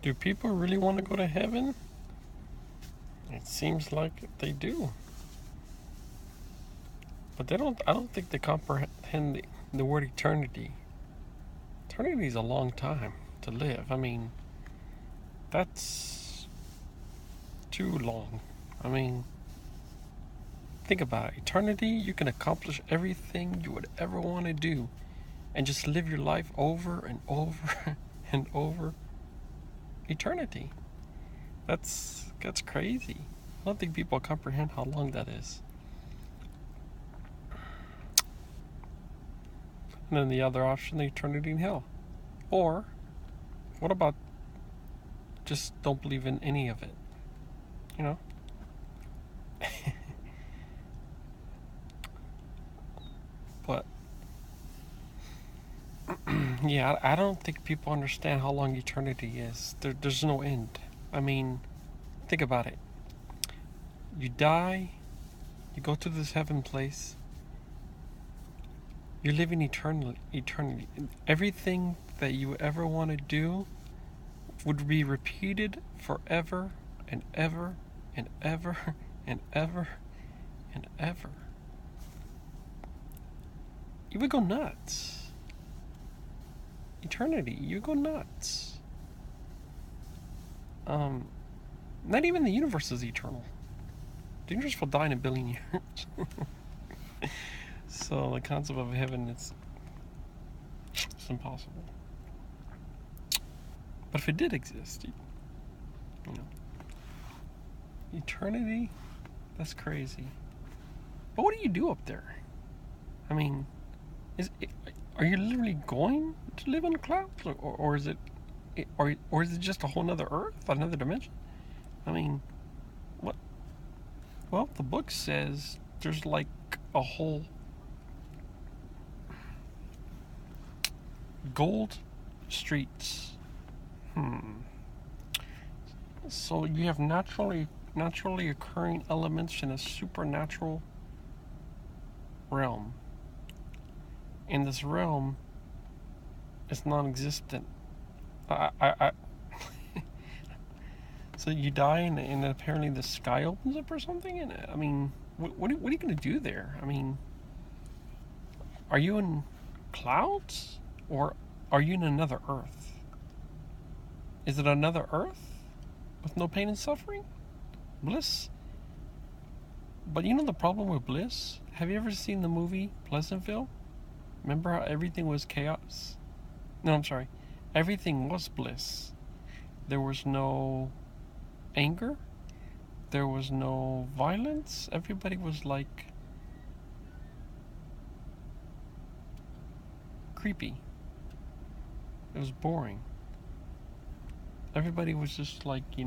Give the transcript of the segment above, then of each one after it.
Do people really want to go to heaven? It seems like they do. But they don't. I don't think they comprehend the word eternity. Eternity is a long time to live. I mean, that's too long. I mean, think about it. Eternity, you can accomplish everything you would ever want to do and just live your life over and over and over. Eternity. That's crazy. I don't think people comprehend how long that is. And then the other option, the eternity in hell. Or, what about just don't believe in any of it? You know? But, yeah, I don't think people understand how long eternity is. There's no end. I mean, think about it. You die, you go to this heaven place, you're living eternity. Everything that you ever want to do would be repeated forever and ever and ever and ever and ever. You would go nuts. Eternity, you go nuts. Not even the universe is eternal. The universe will die in 1 billion years. So the concept of heaven it's impossible. But if it did exist, you know, eternity, that's crazy. But what do you do up there? I mean, are you literally going to live on clouds, or is it, or is it just a whole nother Earth, another dimension? I mean, what? Well, the book says there's like a whole gold streets. So you have naturally occurring elements in a supernatural realm. And this realm is non-existent. I So you die and apparently the sky opens up or something? And I mean, what are you going to do there? I mean, are you in clouds? Or are you in another Earth? Is it another Earth with no pain and suffering? Bliss? But you know the problem with bliss? Have you ever seen the movie Pleasantville? Remember how everything was chaos? No, I'm sorry. Everything was bliss. There was no anger. There was no violence. Everybody was like creepy. It was boring. Everybody was just like, you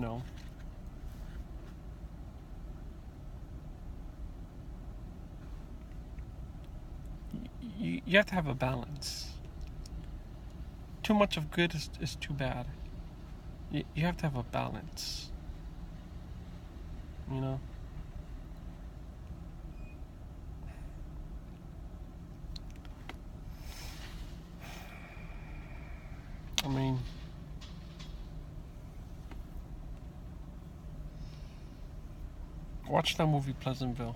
have to have a balance. Too much of good is too bad. You have to have a balance. You know? I mean, watch that movie Pleasantville.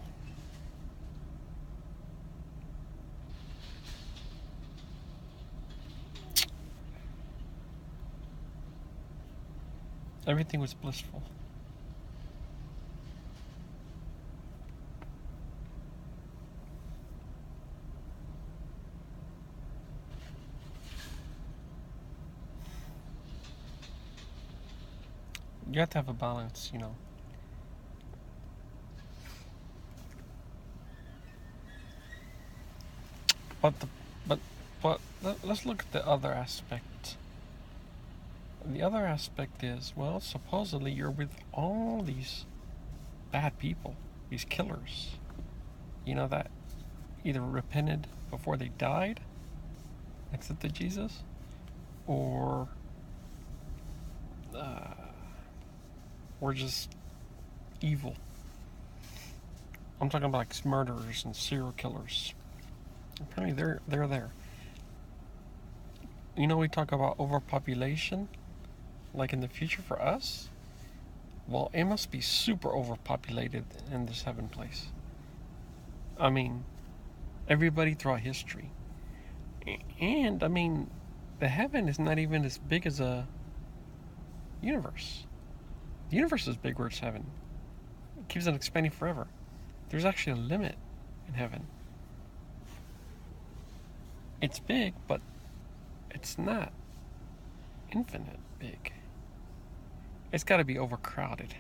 Everything was blissful. You have to have a balance, you know. But let's look at the other aspect. The other aspect is, well, supposedly you're with all these bad people, these killers, that either repented before they died, accepted Jesus, or were just evil. I'm talking about like murderers and serial killers. Apparently they're there. We talk about overpopulation. like in the future for us, well, it must be super overpopulated in this heaven place. I mean, everybody throughout history. And, I mean, the heaven is not even as big as a universe. The universe is big where it's heaven. It keeps on expanding forever. There's actually a limit in heaven. It's big, but it's not infinite big. It's got to be overcrowded.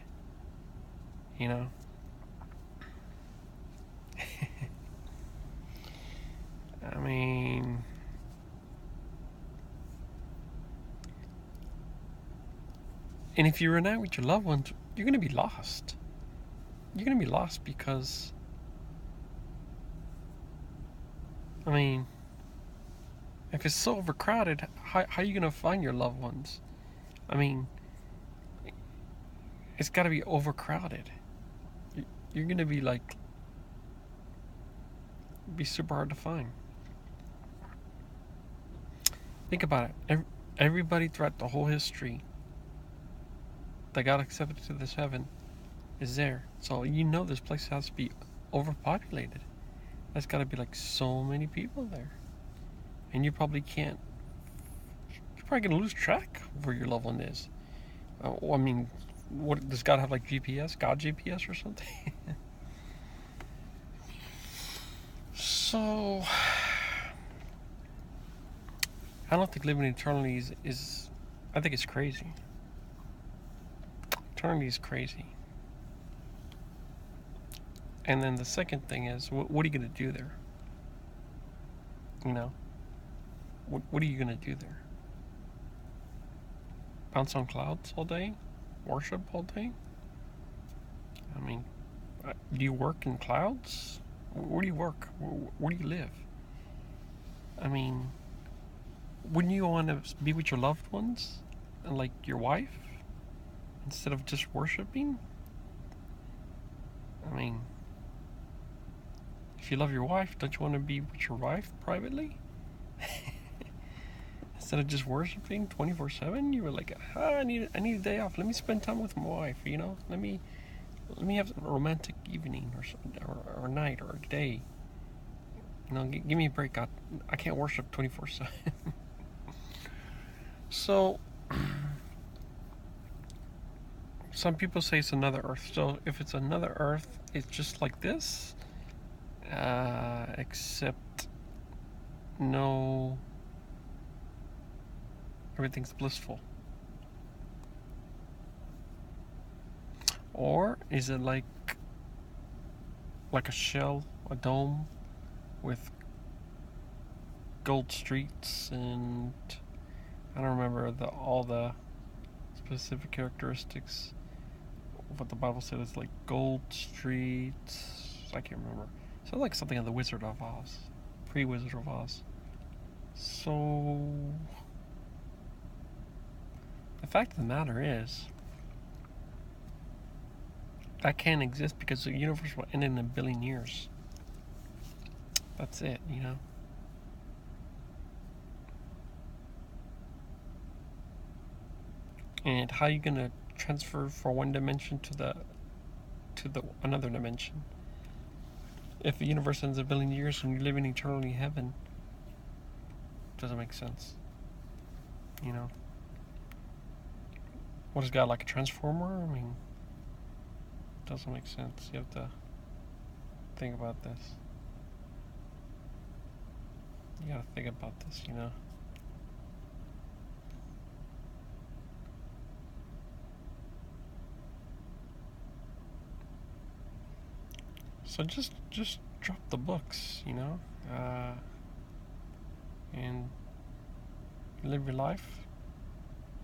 You know? I mean, and if you reunite with your loved ones, you're going to be lost. You're going to be lost because, I mean, if it's so overcrowded, how are you going to find your loved ones? I mean, it's got to be overcrowded. You're going to be be super hard to find. Think about it. Everybody throughout the whole history that got accepted to this heaven is there. So you know this place has to be overpopulated. There's got to be like so many people there. And you probably can't. You're probably going to lose track of where your loved one is. I mean, what does God have, like GPS? God GPS or something? So, I don't think living eternally is I think it's crazy. Eternity is crazy. And then the second thing is, what are you going to do there? You know? What are you going to do there? Bounce on clouds all day? Worship all day? I mean, do you work in clouds? Where do you work? Where do you live? I mean, wouldn't you want to be with your loved ones? And like your wife? Instead of just worshiping? I mean, if you love your wife, don't you want to be with your wife privately? Instead of just worshiping 24/7, you were like, I need a day off. Let me spend time with my wife. You know, let me have a romantic evening or night or a day. You know, give me a break. I can't worship 24/7. So, some people say it's another Earth. So if it's another Earth, it's just like this, except no, everything's blissful. Or is it like a shell, a dome, with gold streets and I don't remember all the specific characteristics of what the Bible said is like gold streets. I can't remember. So like something of the Wizard of Oz, pre-Wizard of Oz. So the fact of the matter is, that can't exist because the universe will end in 1 billion years. That's it, you know. And how are you gonna transfer from one dimension to the another dimension? If the universe ends 1 billion years and you live in eternally heaven, it doesn't make sense. You know. What is God, like a transformer? I mean, it doesn't make sense. You have to think about this. You gotta think about this, you know. So just drop the books, you know, and live your life,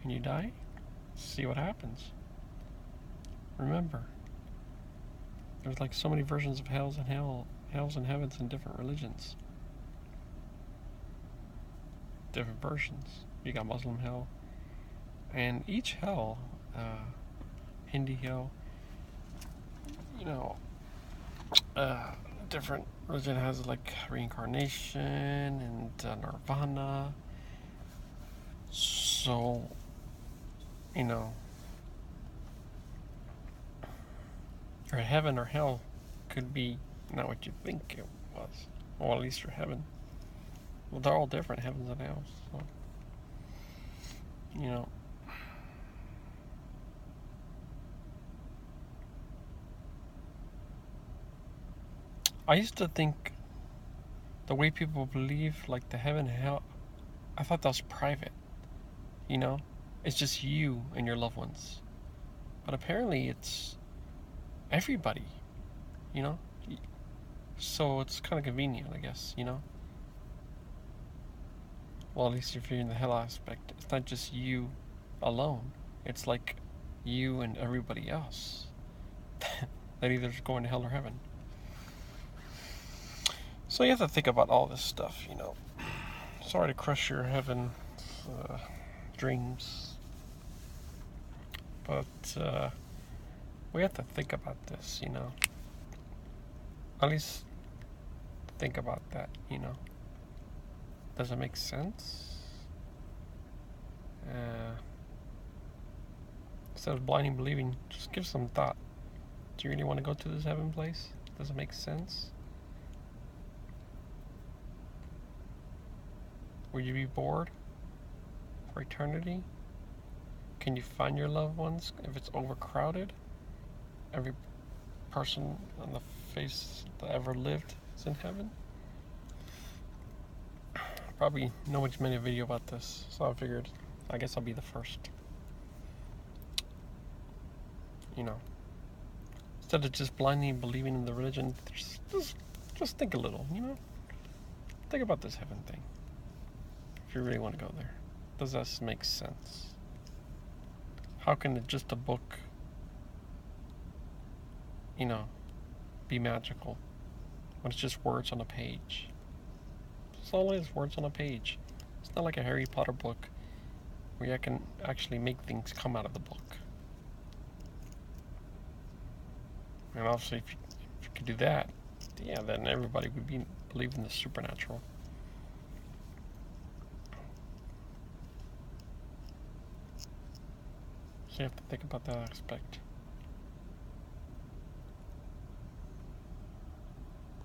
and you die. See what happens. Remember, there's like so many versions of hells and heavens in different religions. Different versions. You got Muslim hell, and each hell, Hindi hell, you know, different religion has like reincarnation and nirvana. So you know, or heaven or hell could be not what you think it was. Well, at least your heaven. Well, they're all different, heavens and hells. So, you know, I used to think the way people believe, like the heaven and hell, I thought that was private. You know, it's just you and your loved ones. But apparently, it's everybody. You know, so it's kind of convenient, I guess. You know. Well, at least if you're in the hell aspect, it's not just you alone. It's like you and everybody else that either is going to hell or heaven. So you have to think about all this stuff, you know. Sorry to crush your heaven dreams, but we have to think about this, you know. At least think about that, you know. Does it make sense? Instead of blindly believing, just give some thought. Do you really want to go to this heaven place? Does it make sense? Will you be bored for eternity? Can you find your loved ones if it's overcrowded? Every person on the face that ever lived is in heaven? Probably nobody's made a video about this, so I figured I guess I'll be the first. You know, instead of just blindly believing in the religion, just think a little, you know? Think about this heaven thing. If you really want to go there. Does that make sense? How can it just a book, you know, be magical when it's just words on a page? It's all it is, words on a page. It's not like a Harry Potter book where you can actually make things come out of the book. And obviously, if you could do that, yeah, then everybody would believe in the supernatural. So you have to think about that aspect.